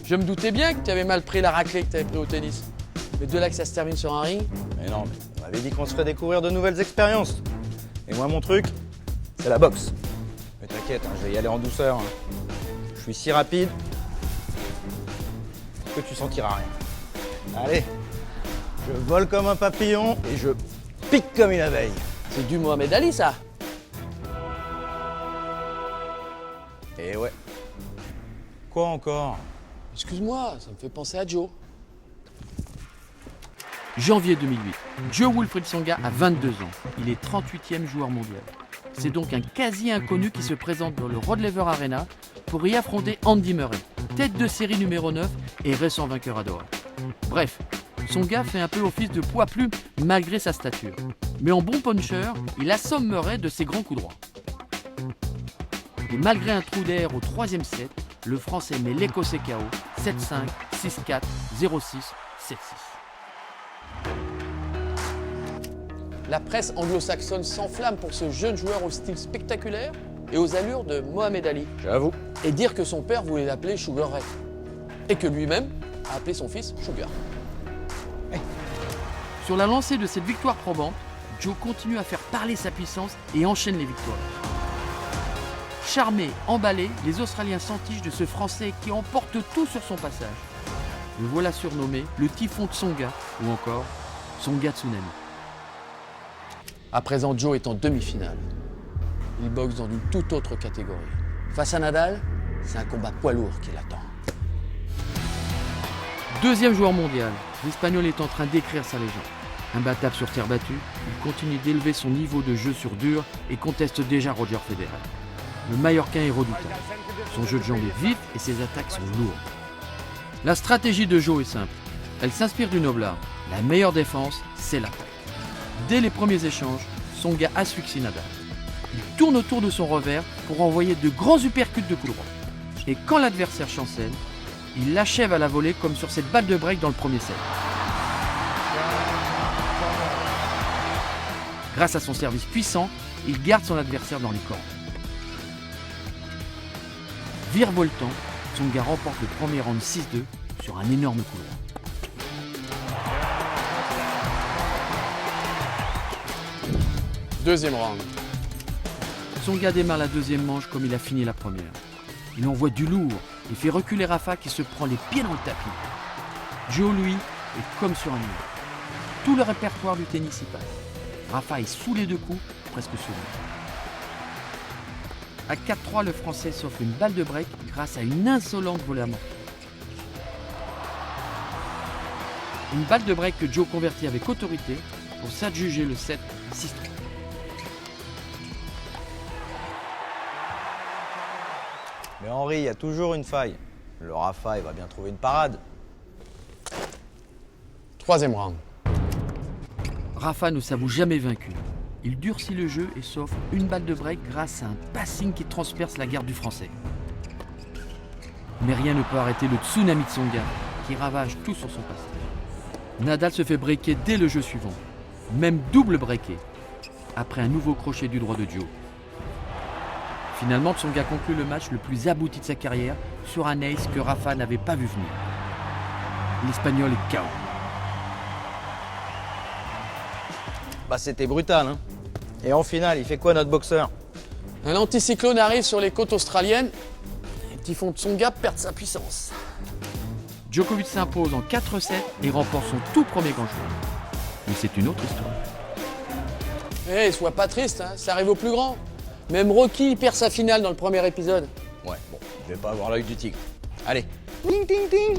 Je me doutais bien que tu avais mal pris la raclée que tu avais pris au tennis. Mais de là que ça se termine sur un ring. Mais non, mais on m'avait dit qu'on se ferait découvrir de nouvelles expériences. Et moi, mon truc, c'est la boxe. Mais t'inquiète, hein, je vais y aller en douceur. Hein. Je suis si rapide que tu sentiras rien. Allez, je vole comme un papillon et je pique comme une abeille. C'est du Mohamed Ali, ça. Et ouais. Quoi encore? Excuse-moi, ça me fait penser à Joe. Janvier 2008, Joe Wilfried Tsonga a 22 ans. Il est 38e joueur mondial. C'est donc un quasi-inconnu qui se présente dans le Rod Laver Arena pour y affronter Andy Murray, tête de série numéro 9 et récent vainqueur à Doha. Bref, Tsonga fait un peu office de poids plume malgré sa stature. Mais en bon puncher, il assomme Murray de ses grands coups droits. Et malgré un trou d'air au 3e set, le Français met l'Écossais KO 7-5, 6-4, 0-6, 7-6. La presse anglo-saxonne s'enflamme pour ce jeune joueur au style spectaculaire et aux allures de Mohamed Ali. J'avoue. Et dire que son père voulait l'appeler Sugar Ray. Et que lui-même a appelé son fils Sugar. Sur la lancée de cette victoire probante, Joe continue à faire parler sa puissance et enchaîne les victoires. Charmés, emballés, les Australiens s'entichent de ce Français qui emporte tout sur son passage. Le voilà surnommé le Typhon Tsonga ou encore Tsonga Tsunami. À présent, Joe est en demi-finale. Il boxe dans une toute autre catégorie. Face à Nadal, c'est un combat poids lourd qui l'attend. Deuxième joueur mondial, l'Espagnol est en train d'écrire sa légende. Imbattable sur terre battue, il continue d'élever son niveau de jeu sur dur et conteste déjà Roger Federer. Le Mallorquin est redoutable. Son jeu de jambes est vif et ses attaques sont lourdes. La stratégie de Joe est simple. Elle s'inspire du noblard. La meilleure défense, c'est l'attaque. Dès les premiers échanges, Tsonga asphyxie Nadal. Il tourne autour de son revers pour envoyer de grands uppercuts de coups droits. Et quand l'adversaire chancelle, il l'achève à la volée comme sur cette balle de break dans le premier set. Grâce à son service puissant, il garde son adversaire dans les cordes. Virevoltant, Tsonga remporte le premier round 6-2 sur un énorme coup droit. Deuxième round. Tsonga démarre la deuxième manche comme il a fini la première. Il envoie du lourd et fait reculer Rafa qui se prend les pieds dans le tapis. Joe, lui, est comme sur un mur. Tout le répertoire du tennis y passe. Rafa est sous les deux coups, presque sous lui. À 4-3, le Français s'offre une balle de break grâce à une insolente volée amortie. Une balle de break que Joe convertit avec autorité pour s'adjuger le set 6-3. Mais Henri, il y a toujours une faille. Le Rafa, il va bien trouver une parade. Troisième round. Rafa ne s'avoue jamais vaincu. Il durcit le jeu et s'offre une balle de break grâce à un passing qui transperce la garde du Français. Mais rien ne peut arrêter le tsunami de Tsonga qui ravage tout sur son passage. Nadal se fait breaker dès le jeu suivant, même double breaké, après un nouveau crochet du droit de Joe. Finalement, Tsonga conclut le match le plus abouti de sa carrière sur un ace que Rafa n'avait pas vu venir. L'Espagnol est KO. Bah c'était brutal, hein. Et en finale, il fait quoi notre boxeur? Un anticyclone arrive sur les côtes australiennes et Typhon Tsonga perd sa puissance. Djokovic s'impose en 4-7 et remporte son tout premier grand chelem. Mais c'est une autre histoire. Eh, sois pas triste, hein, ça arrive au plus grand. Même Rocky perd sa finale dans le premier épisode. Ouais, bon, je vais pas avoir l'œil du tigre. Allez. Ting, ting, ting.